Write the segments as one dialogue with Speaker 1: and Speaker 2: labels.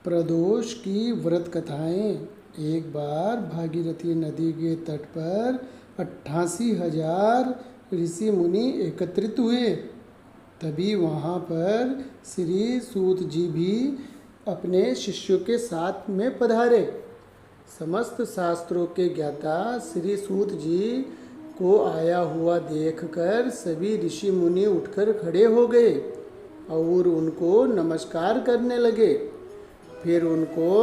Speaker 1: प्रदोष की व्रत कथाएं। एक बार भागीरथी नदी के तट पर 88,000 ऋषि मुनि एकत्रित हुए। तभी वहाँ पर श्री सूत जी भी अपने शिष्यों के साथ में पधारे। समस्त शास्त्रों के ज्ञाता श्री सूत जी को आया हुआ देखकर सभी ऋषि मुनि उठकर खड़े हो गए और उनको नमस्कार करने लगे। फिर उनको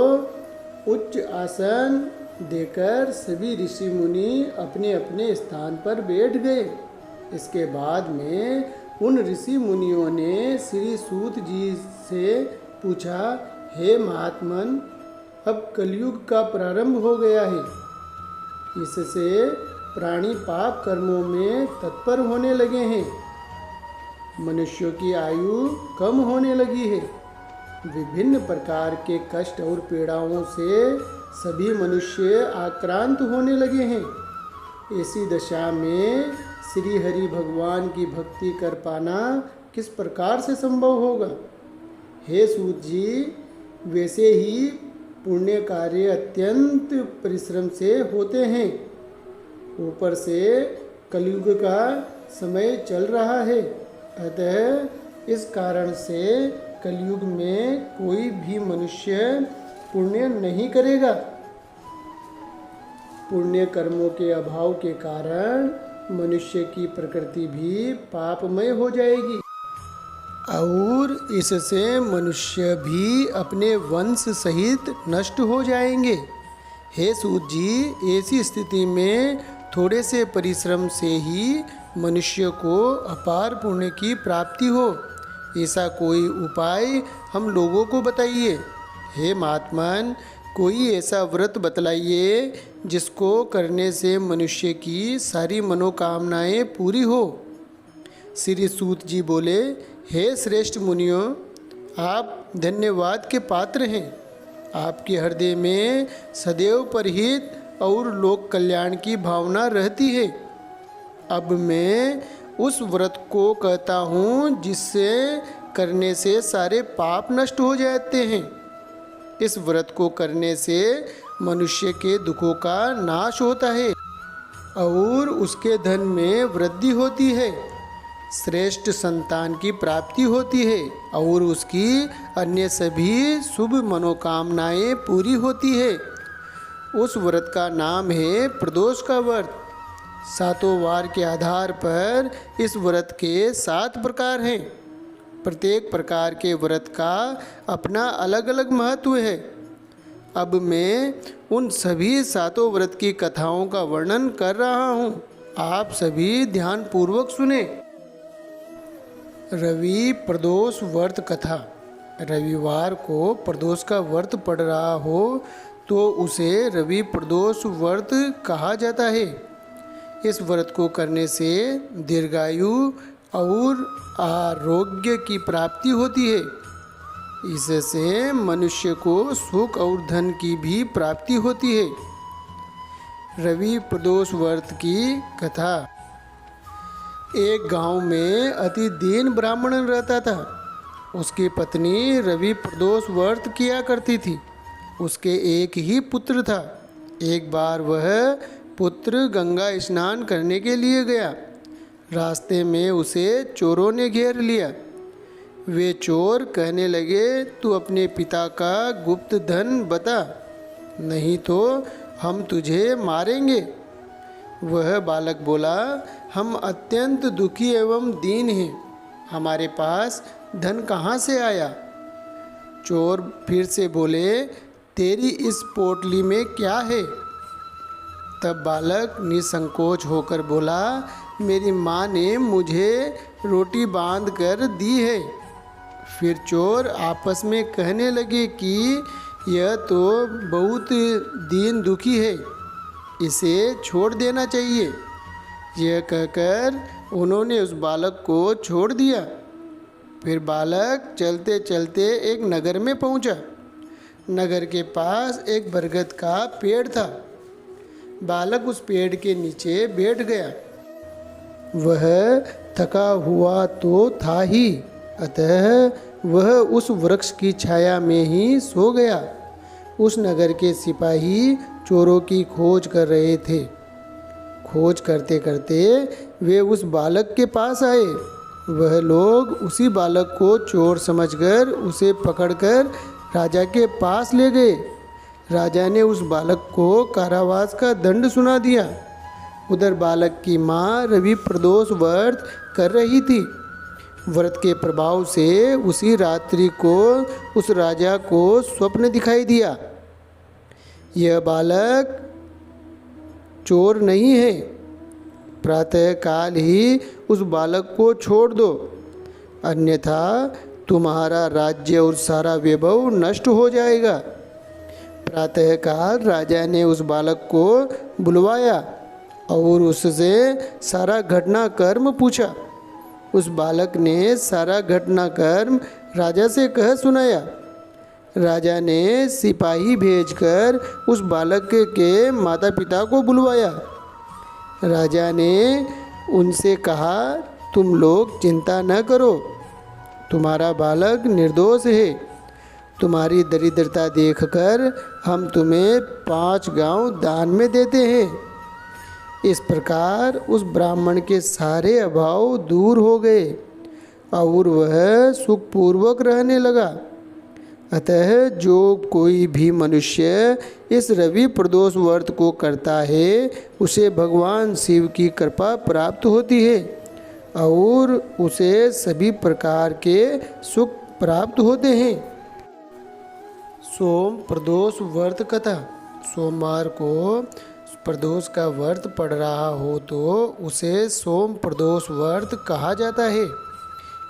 Speaker 1: उच्च आसन देकर सभी ऋषि मुनि अपने अपने स्थान पर बैठ गए। इसके बाद में उन ऋषि मुनियों ने श्री सूत जी से पूछा, हे महात्मन, अब कलयुग का प्रारंभ हो गया है। इससे प्राणी पाप कर्मों में तत्पर होने लगे हैं। मनुष्यों की आयु कम होने लगी है। विभिन्न प्रकार के कष्ट और पीड़ाओं से सभी मनुष्य आक्रांत होने लगे हैं। ऐसी दशा में श्री हरि भगवान की भक्ति कर पाना किस प्रकार से संभव होगा? हे सूत जी, वैसे ही पुण्य कार्य अत्यंत परिश्रम से होते हैं। ऊपर से कलयुग का समय चल रहा है, अतः इस कारण से कलयुग में कोई भी मनुष्य पुण्य नहीं करेगा। पुण्य कर्मों के अभाव के कारण मनुष्य की प्रकृति भी पापमय हो जाएगी और इससे मनुष्य भी अपने वंश सहित नष्ट हो जाएंगे। हे सूत जी, ऐसी स्थिति में थोड़े से परिश्रम से ही मनुष्य को अपार पुण्य की प्राप्ति हो, ऐसा कोई उपाय हम लोगों को बताइए। हे महात्मन, कोई ऐसा व्रत बतलाइए जिसको करने से मनुष्य की सारी मनोकामनाएं पूरी हो। श्री सूत जी बोले, हे श्रेष्ठ मुनियों, आप धन्यवाद के पात्र हैं। आपके हृदय में सदैव परहित और लोक कल्याण की भावना रहती है। अब मैं उस व्रत को कहता हूँ जिससे करने से सारे पाप नष्ट हो जाते हैं। इस व्रत को करने से मनुष्य के दुखों का नाश होता है और उसके धन में वृद्धि होती है, श्रेष्ठ संतान की प्राप्ति होती है और उसकी अन्य सभी शुभ मनोकामनाएं पूरी होती है। उस व्रत का नाम है प्रदोष का व्रत। सातों वार के आधार पर इस व्रत के 7 प्रकार हैं। प्रत्येक प्रकार के व्रत का अपना अलग अलग महत्व है। अब मैं उन सभी 7 व्रत की कथाओं का वर्णन कर रहा हूँ। आप सभी ध्यानपूर्वक सुने। रवि प्रदोष व्रत कथा। रविवार को प्रदोष का व्रत पड़ रहा हो तो उसे रवि प्रदोष व्रत कहा जाता है। इस व्रत को करने से दीर्घायु और आरोग्य की प्राप्ति होती है। इससे मनुष्य को सुख और धन की भी प्राप्ति होती है। रवि प्रदोष व्रत की कथा। एक गांव में अति दीन ब्राह्मण रहता था। उसकी पत्नी रवि प्रदोष व्रत किया करती थी। उसके एक ही पुत्र था। एक बार वह पुत्र गंगा स्नान करने के लिए गया। रास्ते में उसे चोरों ने घेर लिया। वे चोर कहने लगे, तू अपने पिता का गुप्त धन बता, नहीं तो हम तुझे मारेंगे। वह बालक बोला, हम अत्यंत दुखी एवं दीन हैं, हमारे पास धन कहाँ से आया? चोर फिर से बोले, तेरी इस पोटली में क्या है? तब बालक निसंकोच होकर बोला, मेरी माँ ने मुझे रोटी बांध कर दी है। फिर चोर आपस में कहने लगे कि यह तो बहुत दीन दुखी है, इसे छोड़ देना चाहिए। यह कहकर उन्होंने उस बालक को छोड़ दिया। फिर बालक चलते चलते एक नगर में पहुंचा। नगर के पास एक बरगद का पेड़ था। बालक उस पेड़ के नीचे बैठ गया। वह थका हुआ तो था ही, अतः वह उस वृक्ष की छाया में ही सो गया। उस नगर के सिपाही चोरों की खोज कर रहे थे। खोज करते करते वे उस बालक के पास आए। वह लोग उसी बालक को चोर समझकर उसे पकड़कर राजा के पास ले गए। राजा ने उस बालक को कारावास का दंड सुना दिया। उधर बालक की माँ रवि प्रदोष व्रत कर रही थी। व्रत के प्रभाव से उसी रात्रि को उस राजा को स्वप्न दिखाई दिया। यह बालक चोर नहीं है। प्रातःकाल ही उस बालक को छोड़ दो, अन्यथा तुम्हारा राज्य और सारा वैभव नष्ट हो जाएगा। प्रातःकाल राजा ने उस बालक को बुलवाया और उससे सारा घटनाक्रम पूछा। उस बालक ने सारा घटनाक्रम राजा से कह सुनाया। राजा ने सिपाही भेजकर उस बालक के माता पिता को बुलवाया। राजा ने उनसे कहा, तुम लोग चिंता न करो, तुम्हारा बालक निर्दोष है। तुम्हारी दरिद्रता देखकर हम तुम्हें 5 गांव दान में देते हैं। इस प्रकार उस ब्राह्मण के सारे अभाव दूर हो गए और वह सुखपूर्वक रहने लगा। अतः जो कोई भी मनुष्य इस रवि प्रदोष व्रत को करता है उसे भगवान शिव की कृपा प्राप्त होती है और उसे सभी प्रकार के सुख प्राप्त होते हैं। सोम प्रदोष व्रत कथा। सोमवार को प्रदोष का व्रत पड़ रहा हो तो उसे सोम प्रदोष व्रत कहा जाता है।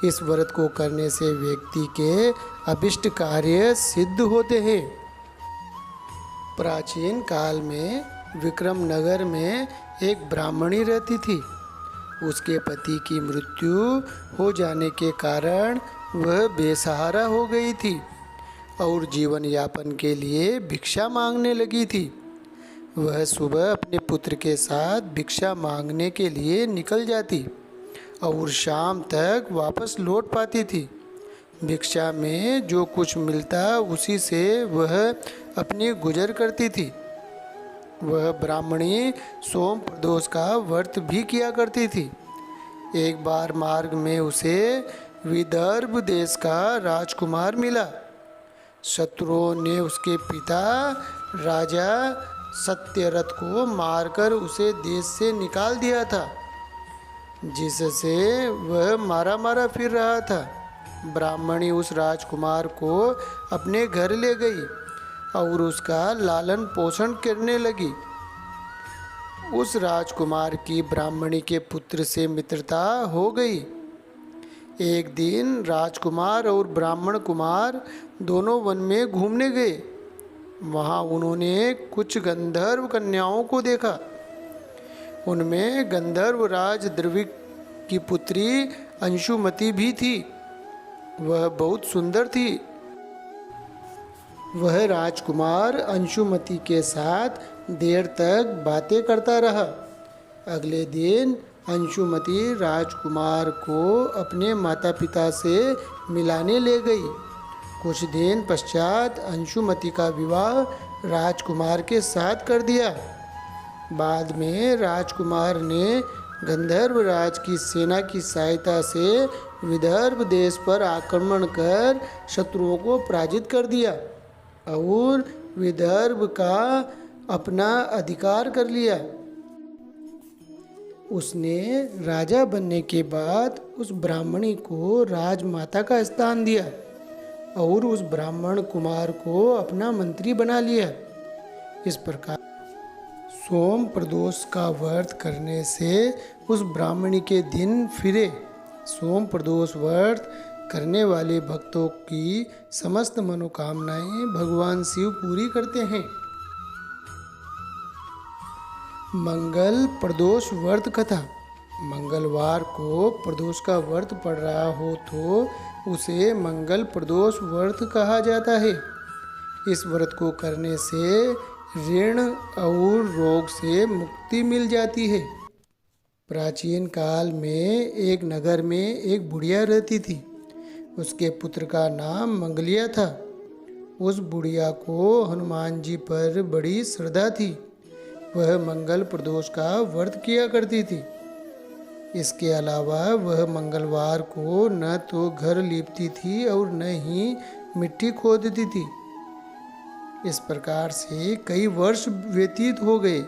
Speaker 1: इस व्रत को करने से व्यक्ति के अभिष्ट कार्य सिद्ध होते हैं। प्राचीन काल में विक्रम नगर में एक ब्राह्मणी रहती थी। उसके पति की मृत्यु हो जाने के कारण वह बेसहारा हो गई थी और जीवन यापन के लिए भिक्षा मांगने लगी थी। वह सुबह अपने पुत्र के साथ भिक्षा मांगने के लिए निकल जाती और शाम तक वापस लौट पाती थी। भिक्षा में जो कुछ मिलता उसी से वह अपनी गुजर करती थी। वह ब्राह्मणी सोम प्रदोष का व्रत भी किया करती थी। एक बार मार्ग में उसे विदर्भ देश का राजकुमार मिला। शत्रुओं ने उसके पिता राजा सत्यरथ को मारकर उसे देश से निकाल दिया था, जिससे वह मारा मारा फिर रहा था। ब्राह्मणी उस राजकुमार को अपने घर ले गई और उसका लालन पोषण करने लगी। उस राजकुमार की ब्राह्मणी के पुत्र से मित्रता हो गई। एक दिन राजकुमार और ब्राह्मण कुमार दोनों वन में घूमने गए। वहाँ उन्होंने कुछ गंधर्व कन्याओं को देखा। उनमें गंधर्व राज द्रविड़ की पुत्री अंशुमति भी थी। वह बहुत सुंदर थी। वह राजकुमार अंशुमति के साथ देर तक बातें करता रहा। अगले दिन अंशुमति राजकुमार को अपने माता पिता से मिलाने ले गई। कुछ दिन पश्चात अंशुमति का विवाह राजकुमार के साथ कर दिया। बाद में राजकुमार ने गंधर्व राज की सेना की सहायता से विदर्भ देश पर आक्रमण कर शत्रुओं को पराजित कर दिया और विदर्भ का अपना अधिकार कर लिया। उसने राजा बनने के बाद उस ब्राह्मणी को राजमाता का स्थान दिया और उस ब्राह्मण कुमार को अपना मंत्री बना लिया। इस प्रकार सोम प्रदोष का व्रत करने से उस ब्राह्मणी के दिन फिरे। सोम प्रदोष व्रत करने वाले भक्तों की समस्त मनोकामनाएं भगवान शिव पूरी करते हैं। मंगल प्रदोष व्रत कथा। मंगलवार को प्रदोष का व्रत पड़ रहा हो तो उसे मंगल प्रदोष व्रत कहा जाता है। इस व्रत को करने से ऋण और रोग से मुक्ति मिल जाती है। प्राचीन काल में एक नगर में एक बुढ़िया रहती थी। उसके पुत्र का नाम मंगलिया था। उस बुढ़िया को हनुमान जी पर बड़ी श्रद्धा थी। वह मंगल प्रदोष का व्रत किया करती थी। इसके अलावा वह मंगलवार को न तो घर लीपती थी और न ही मिट्टी खोदती थी। इस प्रकार से कई वर्ष व्यतीत हो गए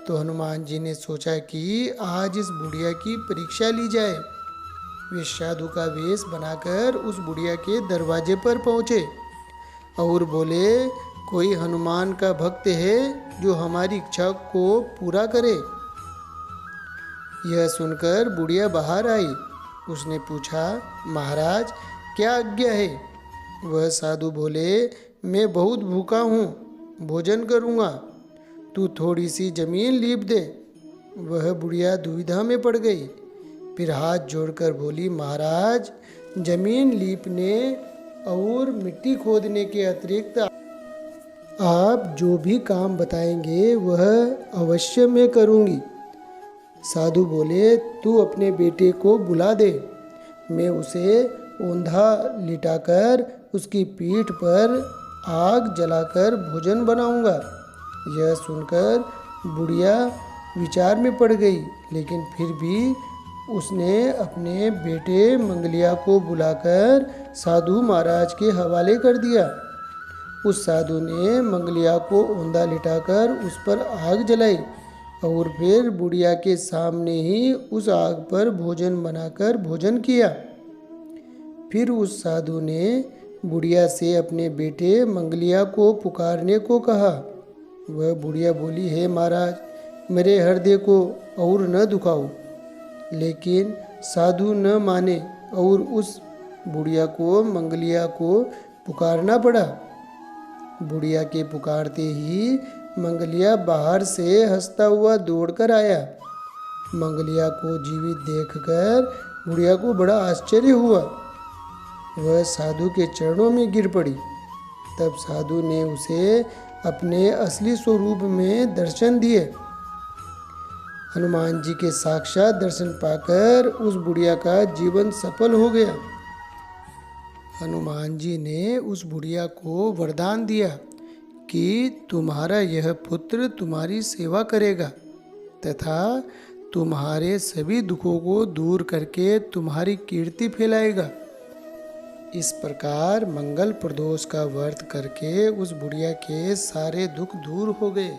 Speaker 1: तो हनुमान जी ने सोचा कि आज इस बुढ़िया की परीक्षा ली जाए। वे साधु का वेश बनाकर उस बुढ़िया के दरवाजे पर पहुँचे और बोले, कोई हनुमान का भक्त है जो हमारी इच्छा को पूरा करे। यह सुनकर बुढ़िया बाहर आई। उसने पूछा, महाराज क्या आज्ञा है? वह साधु बोले, मैं बहुत भूखा हूँ, भोजन करूँगा, तू थोड़ी सी जमीन लीप दे। वह बुढ़िया दुविधा में पड़ गई। फिर हाथ जोड़कर बोली, महाराज जमीन लीपने और मिट्टी खोदने के अतिरिक्त आप जो भी काम बताएंगे वह अवश्य मैं करूँगी। साधु बोले, तू अपने बेटे को बुला दे, मैं उसे औंधा लिटाकर उसकी पीठ पर आग जलाकर भोजन बनाऊंगा। यह सुनकर बुढ़िया विचार में पड़ गई, लेकिन फिर भी उसने अपने बेटे मंगलिया को बुलाकर साधु महाराज के हवाले कर दिया। उस साधु ने मंगलिया को औंधा लिटाकर उस पर आग जलाई और फिर बुढ़िया के सामने ही उस आग पर भोजन बनाकर भोजन किया। फिर उस साधु ने बुढ़िया से अपने बेटे मंगलिया को पुकारने को कहा। वह बुढ़िया बोली, हे महाराज मेरे हृदय को और न दुखाओ। लेकिन साधु न माने और उस बुढ़िया को मंगलिया को पुकारना पड़ा। बुढ़िया के पुकारते ही मंगलिया बाहर से हंसता हुआ दौड़कर आया। मंगलिया को जीवित देखकर बुढ़िया को बड़ा आश्चर्य हुआ। वह साधु के चरणों में गिर पड़ी। तब साधु ने उसे अपने असली स्वरूप में दर्शन दिए। हनुमान जी के साक्षात दर्शन पाकर उस बुढ़िया का जीवन सफल हो गया। हनुमान जी ने उस बुढ़िया को वरदान दिया कि तुम्हारा यह पुत्र तुम्हारी सेवा करेगा तथा तुम्हारे सभी दुखों को दूर करके तुम्हारी कीर्ति फैलाएगा। इस प्रकार मंगल प्रदोष का व्रत करके उस बुढ़िया के सारे दुख दूर हो गए।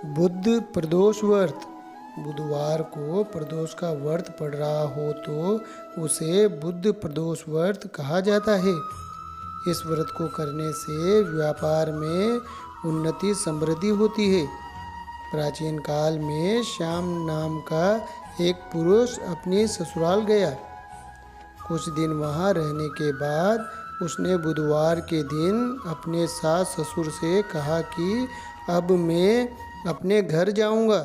Speaker 1: बुध प्रदोष व्रत। बुधवार को प्रदोष का व्रत पड़ रहा हो तो उसे बुध प्रदोष व्रत कहा जाता है। इस व्रत को करने से व्यापार में उन्नति समृद्धि होती है। प्राचीन काल में श्याम नाम का एक पुरुष अपने ससुराल गया। कुछ दिन वहाँ रहने के बाद उसने बुधवार के दिन अपने सास ससुर से कहा कि अब मैं अपने घर जाऊँगा।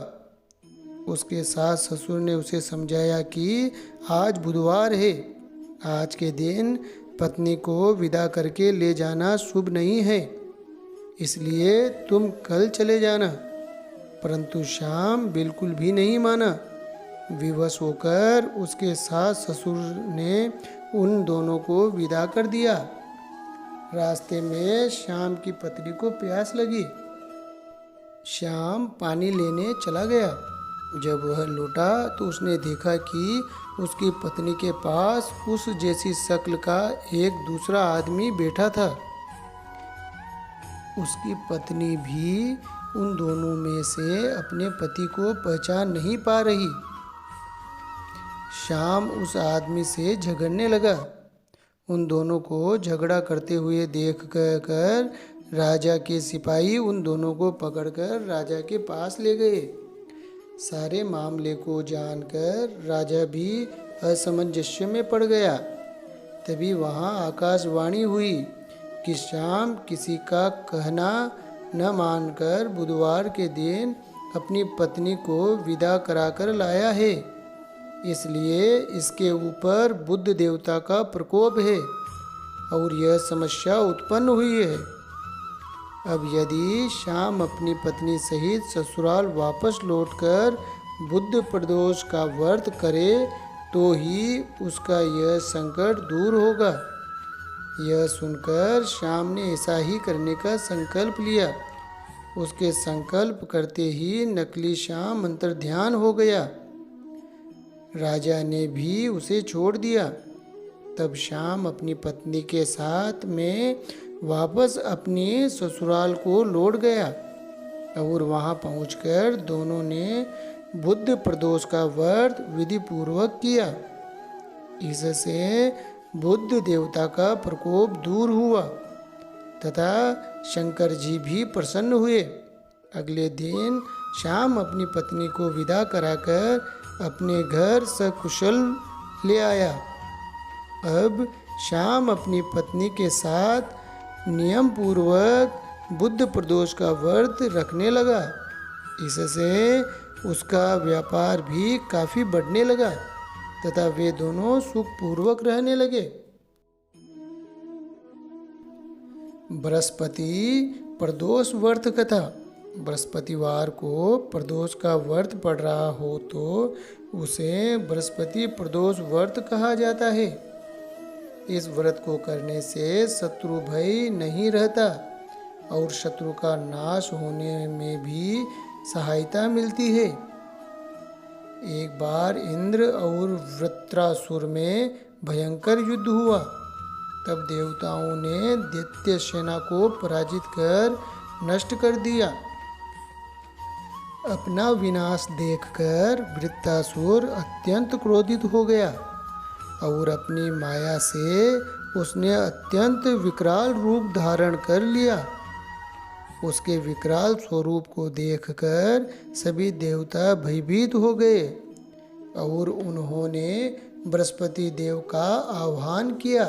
Speaker 1: उसके सास ससुर ने उसे समझाया कि आज बुधवार है, आज के दिन पत्नी को विदा करके ले जाना शुभ नहीं है, इसलिए तुम कल चले जाना। परंतु श्याम बिल्कुल भी नहीं माना। विवश होकर उसके सास ससुर ने उन दोनों को विदा कर दिया। रास्ते में श्याम की पत्नी को प्यास लगी। श्याम पानी लेने चला गया। जब वह लौटा तो उसने देखा कि उसकी पत्नी के पास उस जैसी शक्ल का एक दूसरा आदमी बैठा था। उसकी पत्नी भी उन दोनों में से अपने पति को पहचान नहीं पा रही। श्याम उस आदमी से झगड़ने लगा। उन दोनों को झगड़ा करते हुए देख कर राजा के सिपाही उन दोनों को पकड़कर राजा के पास ले गए। सारे मामले को जानकर राजा भी असमंजस्य में पड़ गया। तभी वहाँ आकाशवाणी हुई कि श्याम किसी का कहना न मानकर बुधवार के दिन अपनी पत्नी को विदा कराकर लाया है, इसलिए इसके ऊपर बुद्ध देवता का प्रकोप है और यह समस्या उत्पन्न हुई है। अब यदि श्याम अपनी पत्नी सहित ससुराल वापस लौटकर बुद्ध प्रदोष का व्रत करे तो ही उसका यह संकट दूर होगा। यह सुनकर श्याम ने ऐसा ही करने का संकल्प लिया। उसके संकल्प करते ही नकली श्याम अंतर्ध्यान हो गया। राजा ने भी उसे छोड़ दिया। तब श्याम अपनी पत्नी के साथ में वापस अपने ससुराल को लौट गया और वहां पहुंचकर दोनों ने बुद्ध प्रदोष का व्रत विधि पूर्वक किया। इससे बुद्ध देवता का प्रकोप दूर हुआ तथा शंकर जी भी प्रसन्न हुए। अगले दिन श्याम अपनी पत्नी को विदा कराकर अपने घर सकुशल ले आया। अब श्याम अपनी पत्नी के साथ नियम पूर्वक बुद्ध प्रदोष का व्रत रखने लगा। इससे उसका व्यापार भी काफ़ी बढ़ने लगा तथा वे दोनों सुखपूर्वक रहने लगे। बृहस्पति प्रदोष व्रत कथा। बृहस्पतिवार को प्रदोष का व्रत पड़ रहा हो तो उसे बृहस्पति प्रदोष व्रत कहा जाता है। इस व्रत को करने से शत्रु भय नहीं रहता और शत्रु का नाश होने में भी सहायता मिलती है। एक बार इंद्र और वृत्रासुर में भयंकर युद्ध हुआ। तब देवताओं ने दैत्य सेना को पराजित कर नष्ट कर दिया। अपना विनाश देखकर वृत्रासुर अत्यंत क्रोधित हो गया और अपनी माया से उसने अत्यंत विकराल रूप धारण कर लिया। उसके विकराल स्वरूप को देखकर सभी देवता भयभीत हो गए और उन्होंने बृहस्पति देव का आह्वान किया।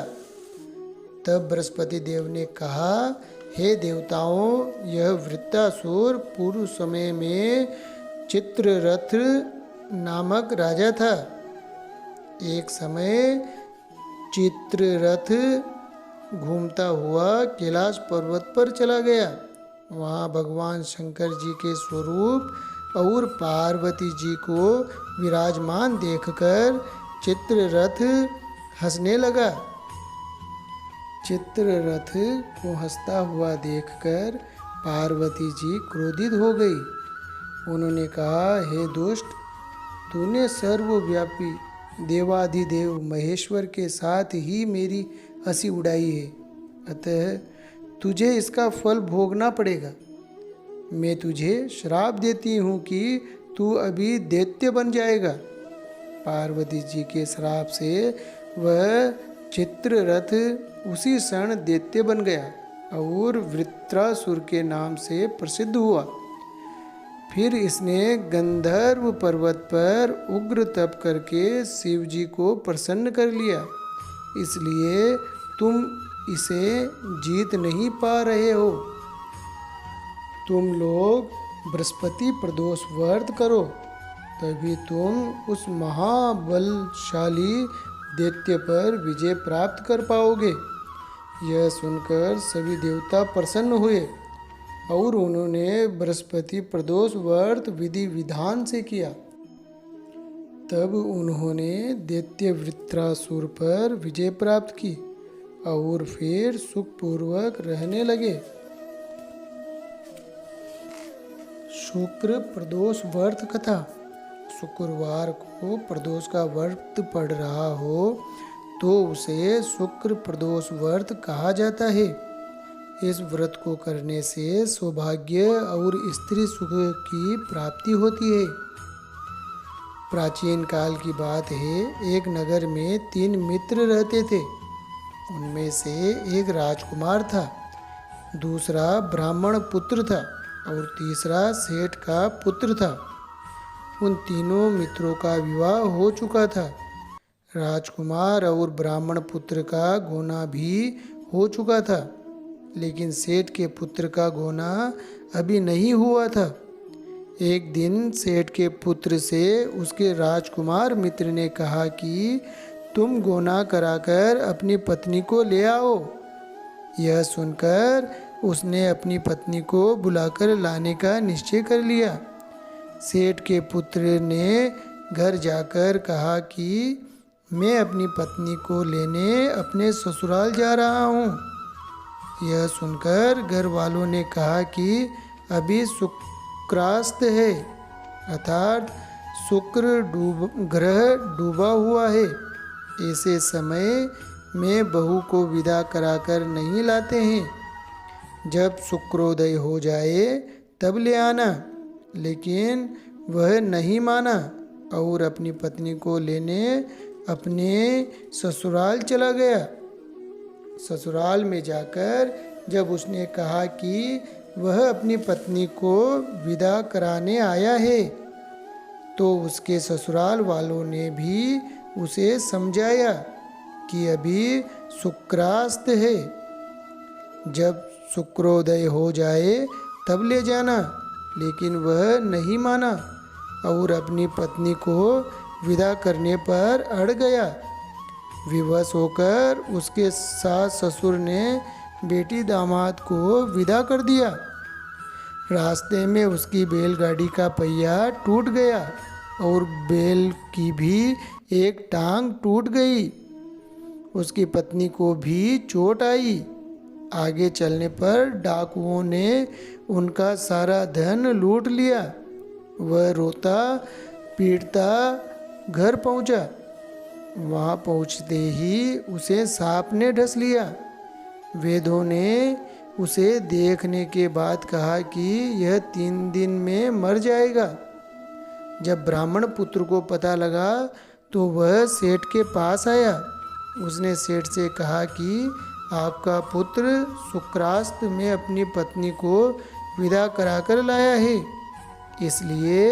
Speaker 1: तब बृहस्पति देव ने कहा, हे देवताओं, यह वृत्रासुर पूर्व समय में चित्ररथ नामक राजा था। एक समय चित्ररथ घूमता हुआ कैलाश पर्वत पर चला गया। वहाँ भगवान शंकर जी के स्वरूप और पार्वती जी को विराजमान देखकर चित्ररथ हंसने लगा। चित्ररथ को हंसता हुआ देखकर पार्वती जी क्रोधित हो गई। उन्होंने कहा, हे दुष्ट, तूने सर्वव्यापी देवाधिदेव महेश्वर के साथ ही मेरी हंसी उड़ाई है, अतः तुझे इसका फल भोगना पड़ेगा। मैं तुझे श्राप देती हूँ कि तू अभी दैत्य बन जाएगा। पार्वती जी के श्राप से वह चित्ररथ उसी क्षण दैत्य बन गया और वृत्रासुर के नाम से प्रसिद्ध हुआ। फिर इसने गंधर्व पर्वत पर उग्र तप करके शिव जी को प्रसन्न कर लिया, इसलिए तुम इसे जीत नहीं पा रहे हो। तुम लोग बृहस्पति प्रदोष व्रत करो, तभी तुम उस महाबलशाली दैत्य पर विजय प्राप्त कर पाओगे। यह सुनकर सभी देवता प्रसन्न हुए और उन्होंने बृहस्पति प्रदोष व्रत विधि विधान से किया। तब उन्होंने दैत्य वृत्रासुर पर विजय प्राप्त की और फिर सुखपूर्वक रहने लगे। शुक्र प्रदोष व्रत कथा। शुक्रवार को प्रदोष का व्रत पड़ रहा हो तो उसे शुक्र प्रदोष व्रत कहा जाता है। इस व्रत को करने से सौभाग्य और स्त्री सुख की प्राप्ति होती है। प्राचीन काल की बात है, एक नगर में 3 मित्र रहते थे। उनमें से एक राजकुमार था, दूसरा ब्राह्मण पुत्र था और तीसरा सेठ का पुत्र था। उन तीनों मित्रों का विवाह हो चुका था। राजकुमार और ब्राह्मण पुत्र का गोना भी हो चुका था, लेकिन सेठ के पुत्र का गोना अभी नहीं हुआ था। एक दिन सेठ के पुत्र से उसके राजकुमार मित्र ने कहा कि तुम गोना कराकर अपनी पत्नी को ले आओ। यह सुनकर उसने अपनी पत्नी को बुलाकर लाने का निश्चय कर लिया। सेठ के पुत्र ने घर जाकर कहा कि मैं अपनी पत्नी को लेने अपने ससुराल जा रहा हूँ। यह सुनकर घर वालों ने कहा कि अभी शुक्रास्त है, अर्थात शुक्र ग्रह डूबा हुआ है। ऐसे समय में बहू को विदा कराकर नहीं लाते हैं। जब शुक्रोदय हो जाए तब ले आना। लेकिन वह नहीं माना और अपनी पत्नी को लेने अपने ससुराल चला गया। ससुराल में जाकर जब उसने कहा कि वह अपनी पत्नी को विदा कराने आया है, तो उसके ससुराल वालों ने भी उसे समझाया कि अभी शुक्रास्त है, जब शुक्रोदय हो जाए तब ले जाना। लेकिन वह नहीं माना और अपनी पत्नी को विदा करने पर अड़ गया। विवश होकर उसके सास ससुर ने बेटी दामाद को विदा कर दिया। रास्ते में उसकी बैलगाड़ी का पहिया टूट गया और बैल की भी एक टांग टूट गई। उसकी पत्नी को भी चोट आई। आगे चलने पर डाकुओं ने उनका सारा धन लूट लिया। वह रोता पीटता घर पहुंचा। वहां पहुंचते ही उसे सांप ने डस लिया। वेदों ने उसे देखने के बाद कहा कि यह 3 दिन में मर जाएगा। जब ब्राह्मण पुत्र को पता लगा तो वह सेठ के पास आया। उसने सेठ से कहा कि आपका पुत्र शुक्रास्त में अपनी पत्नी को विदा कराकर लाया है, इसलिए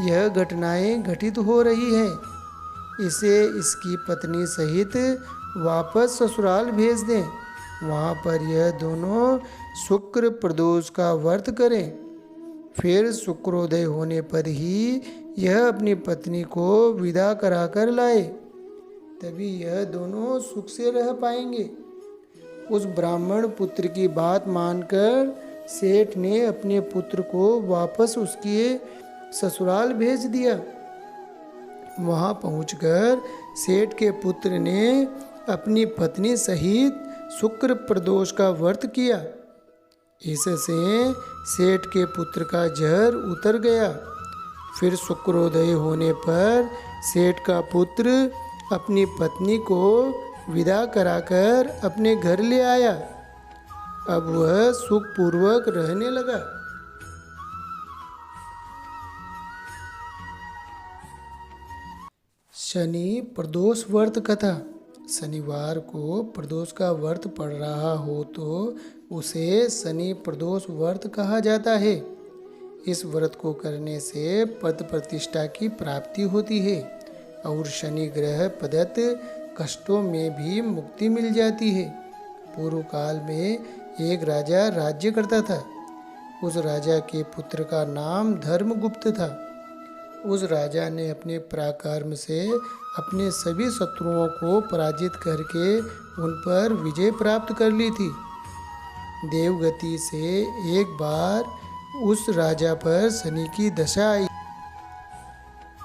Speaker 1: यह घटनाएं घटित हो रही हैं। इसे इसकी पत्नी सहित वापस ससुराल भेज दें। वहाँ पर यह दोनों शुक्र प्रदोष का व्रत करें। फिर शुक्रोदय होने पर ही यह अपनी पत्नी को विदा कराकर लाए, तभी यह दोनों सुख से रह पाएंगे। उस ब्राह्मण पुत्र की बात मानकर सेठ ने अपने पुत्र को वापस उसके ससुराल भेज दिया। वहाँ पहुंचकर सेठ के पुत्र ने अपनी पत्नी सहित शुक्र प्रदोष का व्रत किया। इससे सेठ के पुत्र का जहर उतर गया। फिर शुक्रोदय होने पर सेठ का पुत्र अपनी पत्नी को विदा कराकर अपने घर ले आया। अब वह सुखपूर्वक रहने लगा। शनि प्रदोष व्रत कथा। शनिवार को प्रदोष का व्रत पड़ रहा हो तो उसे शनि प्रदोष व्रत कहा जाता है। इस व्रत को करने से पद प्रतिष्ठा की प्राप्ति होती है और शनि ग्रह प्रदत्त कष्टों में भी मुक्ति मिल जाती है। पूर्व काल में एक राजा राज्य करता था। उस राजा के पुत्र का नाम धर्मगुप्त था। उस राजा ने अपने पराक्रम से अपने सभी शत्रुओं को पराजित करके उन पर विजय प्राप्त कर ली थी। देवगति से एक बार उस राजा पर शनि की दशा आई।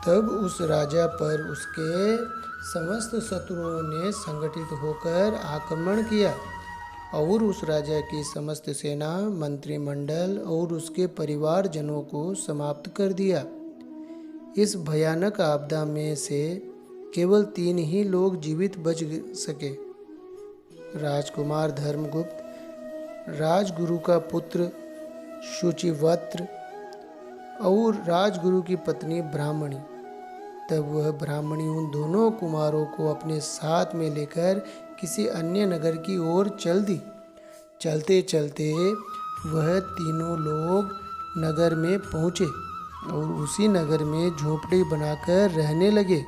Speaker 1: तब उस राजा पर उसके समस्त शत्रुओं ने संगठित होकर आक्रमण किया और उस राजा की समस्त सेना, मंत्रिमंडल और उसके परिवारजनों को समाप्त कर दिया। इस भयानक आपदा में से केवल 3 ही लोग जीवित बच सके। राजकुमार धर्मगुप्त, राजगुरु का पुत्र शुचिवत्र और राजगुरु की पत्नी ब्राह्मणी। तब वह ब्राह्मणी उन दोनों कुमारों को अपने साथ में लेकर किसी अन्य नगर की ओर चल दी। चलते चलते वह तीनों लोग नगर में पहुँचे और उसी नगर में झोपड़ी बनाकर रहने लगे।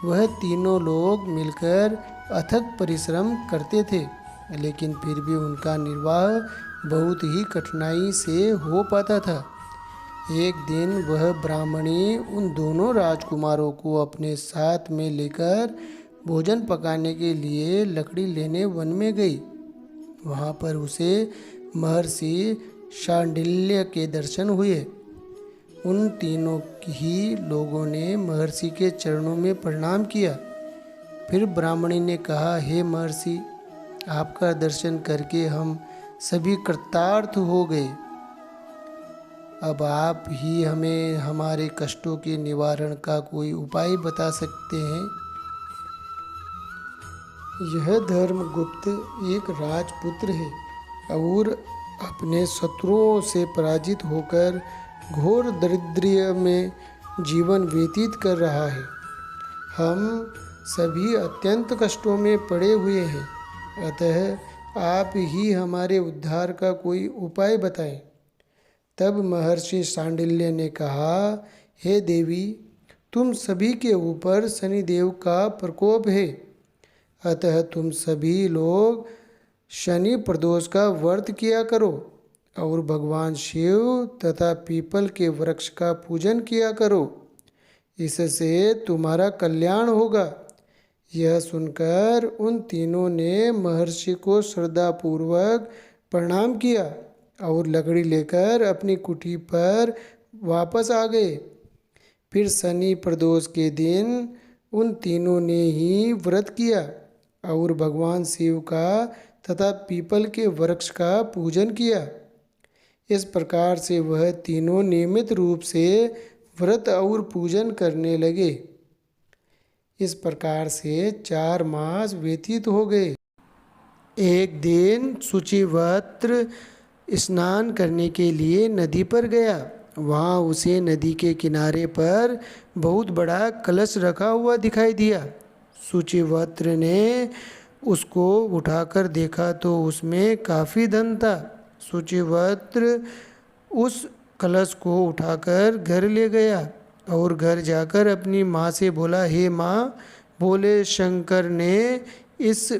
Speaker 1: वह तीनों लोग मिलकर अथक परिश्रम करते थे, लेकिन फिर भी उनका निर्वाह बहुत ही कठिनाई से हो पाता था। एक दिन वह ब्राह्मणी उन दोनों राजकुमारों को अपने साथ में लेकर भोजन पकाने के लिए लकड़ी लेने वन में गई। वहाँ पर उसे महर्षि शांडिल्य के दर्शन हुए। उन तीनों ही लोगों ने महर्षि के चरणों में प्रणाम किया। फिर ब्राह्मणी ने कहा, हे महर्षि, आपका दर्शन करके हम सभी कृतार्थ हो गए। अब आप ही हमें हमारे कष्टों के निवारण का कोई उपाय बता सकते हैं। यह धर्मगुप्त एक राजपुत्र है और अपने शत्रुओं से पराजित होकर घोर दारिद्र्य में जीवन व्यतीत कर रहा है। हम सभी अत्यंत कष्टों में पड़े हुए हैं, अतः आप ही हमारे उद्धार का कोई उपाय बताएं। तब महर्षि शांडिल्य ने कहा, हे देवी, तुम सभी के ऊपर शनिदेव का प्रकोप है, अतः तुम सभी लोग शनि प्रदोष का व्रत किया करो और भगवान शिव तथा पीपल के वृक्ष का पूजन किया करो, इससे तुम्हारा कल्याण होगा। यह सुनकर उन तीनों ने महर्षि को श्रद्धापूर्वक प्रणाम किया और लकड़ी लेकर अपनी कुटी पर वापस आ गए। फिर शनि प्रदोष के दिन उन तीनों ने ही व्रत किया और भगवान शिव का तथा पीपल के वृक्ष का पूजन किया। इस प्रकार से वह तीनों नियमित रूप से व्रत और पूजन करने लगे। इस प्रकार से 4 मास व्यतीत हो गए। एक दिन शुचिवस्त्र स्नान करने के लिए नदी पर गया। वहाँ उसे नदी के किनारे पर बहुत बड़ा कलश रखा हुआ दिखाई दिया। शुचिवस्त्र ने उसको उठाकर देखा तो उसमें काफ़ी धन था। शुचिवस्त्र उस कलश को उठाकर घर ले गया और घर जाकर अपनी माँ से बोला, हे माँ, भोले शंकर ने इस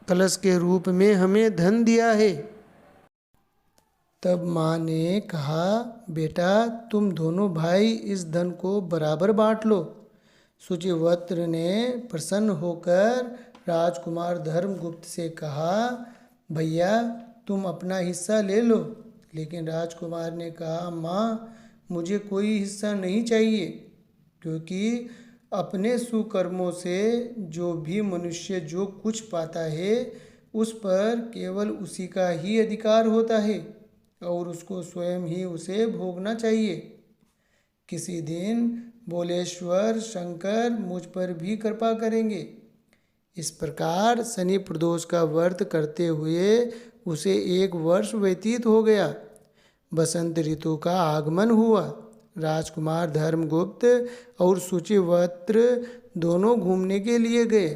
Speaker 1: कलश के रूप में हमें धन दिया है। तब माँ ने कहा, बेटा, तुम दोनों भाई इस धन को बराबर बांट लो। शुचिवस्त्र ने प्रसन्न होकर राजकुमार धर्मगुप्त से कहा, भैया, तुम अपना हिस्सा ले लो। लेकिन राजकुमार ने कहा, माँ, मुझे कोई हिस्सा नहीं चाहिए, क्योंकि अपने सुकर्मों से जो भी मनुष्य जो कुछ पाता है उस पर केवल उसी का ही अधिकार होता है और उसको स्वयं ही उसे भोगना चाहिए। किसी दिन भोलेश्वर शंकर मुझ पर भी कृपा करेंगे। इस प्रकार शनि प्रदोष का व्रत करते हुए उसे 1 वर्ष व्यतीत हो गया। बसंत ऋतु का आगमन हुआ। राजकुमार धर्मगुप्त और शुचिवस्त्र दोनों घूमने के लिए गए।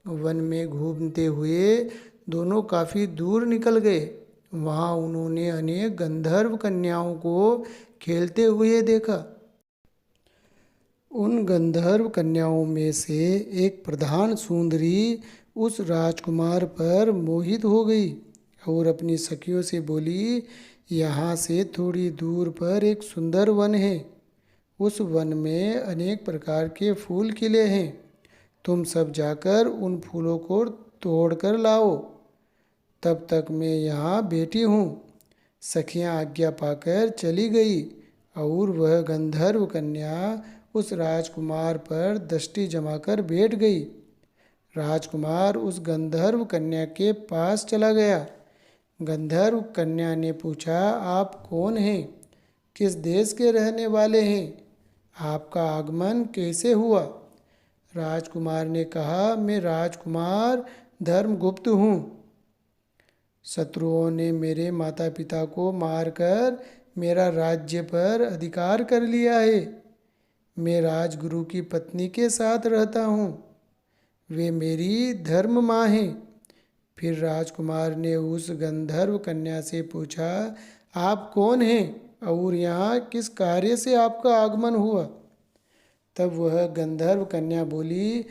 Speaker 1: वन में घूमते हुए दोनों काफ़ी दूर निकल गए। वहाँ उन्होंने अनेक गंधर्व कन्याओं को खेलते हुए देखा। उन गंधर्व कन्याओं में से एक प्रधान सुंदरी उस राजकुमार पर मोहित हो गई और अपनी सखियों से बोली, यहाँ से थोड़ी दूर पर एक सुंदर वन है। उस वन में अनेक प्रकार के फूल खिले हैं। तुम सब जाकर उन फूलों को तोड़ कर लाओ, तब तक मैं यहाँ बैठी हूँ। सखियाँ आज्ञा पाकर चली गई और वह गंधर्व कन्या उस राजकुमार पर दृष्टि जमाकर बैठ गई। राजकुमार उस गंधर्व कन्या के पास चला गया। गंधर्व कन्या ने पूछा, आप कौन हैं? किस देश के रहने वाले हैं? आपका आगमन कैसे हुआ? राजकुमार ने कहा, मैं राजकुमार धर्मगुप्त हूँ। शत्रुओं ने मेरे माता पिता को मारकर मेरा राज्य पर अधिकार कर लिया है। मैं राजगुरु की पत्नी के साथ रहता हूँ। वे मेरी धर्म माँ हैं। फिर राजकुमार ने उस गंधर्व कन्या से पूछा, आप कौन हैं और यहाँ किस कार्य से आपका आगमन हुआ? तब वह गंधर्व कन्या बोली,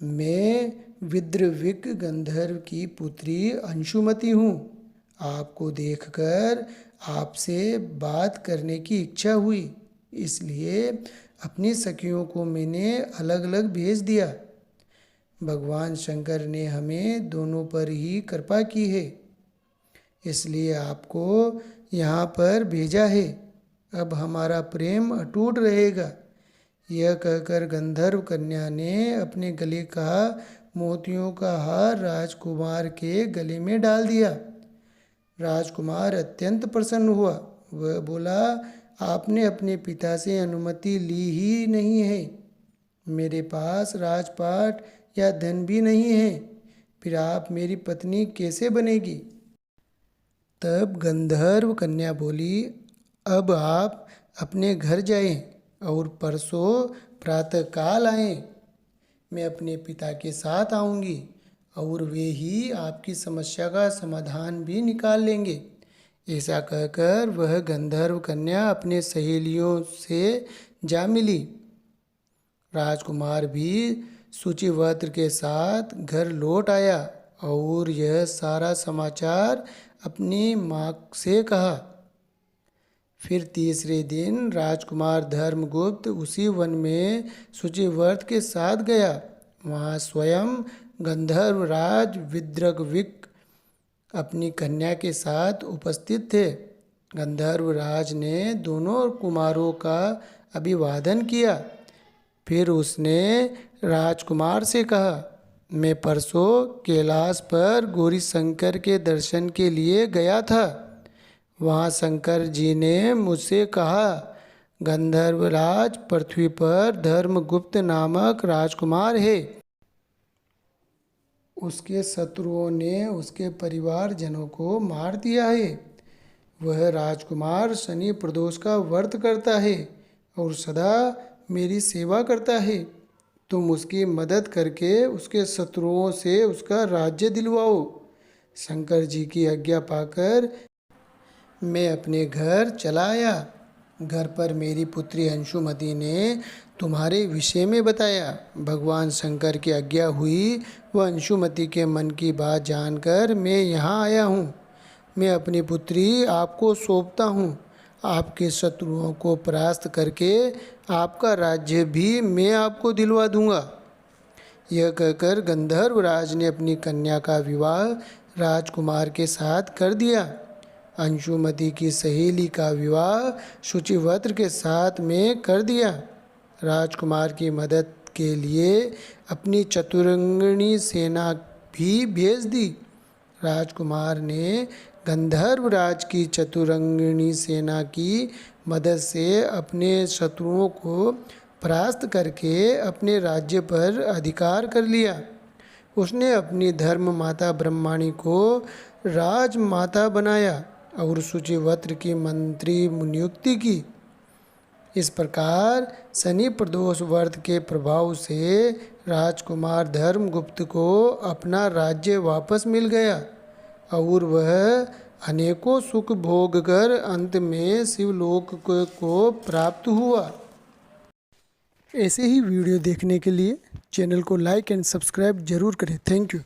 Speaker 1: मैं विद्रविक गंधर्व की पुत्री अंशुमति हूँ। आपको देखकर आपसे बात करने की इच्छा हुई, इसलिए अपनी सखियों को मैंने अलग अलग भेज दिया। भगवान शंकर ने हमें दोनों पर ही कृपा की है, इसलिए आपको यहाँ पर भेजा है। अब हमारा प्रेम अटूट रहेगा। यह कहकर गंधर्व कन्या ने अपने गले का मोतियों का हार राजकुमार के गले में डाल दिया। राजकुमार अत्यंत प्रसन्न हुआ। वह बोला, आपने अपने पिता से अनुमति ली ही नहीं है। मेरे पास राजपाट या धन भी नहीं है, फिर आप मेरी पत्नी कैसे बनेगी? तब गंधर्व कन्या बोली, अब आप अपने घर जाएं और परसों प्रातःकाल आएं। मैं अपने पिता के साथ आऊँगी और वे ही आपकी समस्या का समाधान भी निकाल लेंगे। ऐसा कहकर वह गंधर्व कन्या अपने सहेलियों से जा मिली। राजकुमार भी सूचिवस्त्र के साथ घर लौट आया और यह सारा समाचार अपनी माँ से कहा। फिर तीसरे दिन राजकुमार धर्मगुप्त उसी वन में सूचिव्रत के साथ गया। वहाँ स्वयं गंधर्वराज विद्रगविक अपनी कन्या के साथ उपस्थित थे। गंधर्वराज ने दोनों कुमारों का अभिवादन किया। फिर उसने राजकुमार से कहा, मैं परसों कैलाश पर गौरी शंकर के दर्शन के लिए गया था। वहाँ शंकर जी ने मुझसे कहा, गंधर्वराज पृथ्वी पर धर्मगुप्त नामक राजकुमार है। उसके शत्रुओं ने उसके परिवारजनों को मार दिया है। वह राजकुमार शनि प्रदोष का व्रत करता है और सदा मेरी सेवा करता है। तुम उसकी मदद करके उसके शत्रुओं से उसका राज्य दिलवाओ। शंकर जी की आज्ञा पाकर मैं अपने घर चला आया। घर पर मेरी पुत्री अंशुमति ने तुम्हारे विषय में बताया। भगवान शंकर की आज्ञा हुई, वह अंशुमति के मन की बात जानकर मैं यहाँ आया हूँ। मैं अपनी पुत्री आपको सौंपता हूँ। आपके शत्रुओं को परास्त करके आपका राज्य भी मैं आपको दिलवा दूँगा। यह कहकर गंधर्वराज ने अपनी कन्या का विवाह राजकुमार के साथ कर दिया। अंशुमति की सहेली का विवाह सूचिव्रत के साथ में कर दिया। राजकुमार की मदद के लिए अपनी चतुरंगिणी सेना भी भेज दी। राजकुमार ने गंधर्वराज की चतुरंगिणी सेना की मदद से अपने शत्रुओं को परास्त करके अपने राज्य पर अधिकार कर लिया। उसने अपनी धर्म माता ब्रह्माणी को राजमाता बनाया और सूचिव्रत की मंत्री नियुक्ति की। इस प्रकार शनि प्रदोष व्रत के प्रभाव से राजकुमार धर्मगुप्त को अपना राज्य वापस मिल गया और वह अनेकों सुख भोग कर अंत में शिवलोक को प्राप्त हुआ। ऐसे ही वीडियो देखने के लिए चैनल को लाइक एंड सब्सक्राइब जरूर करें। Thank you.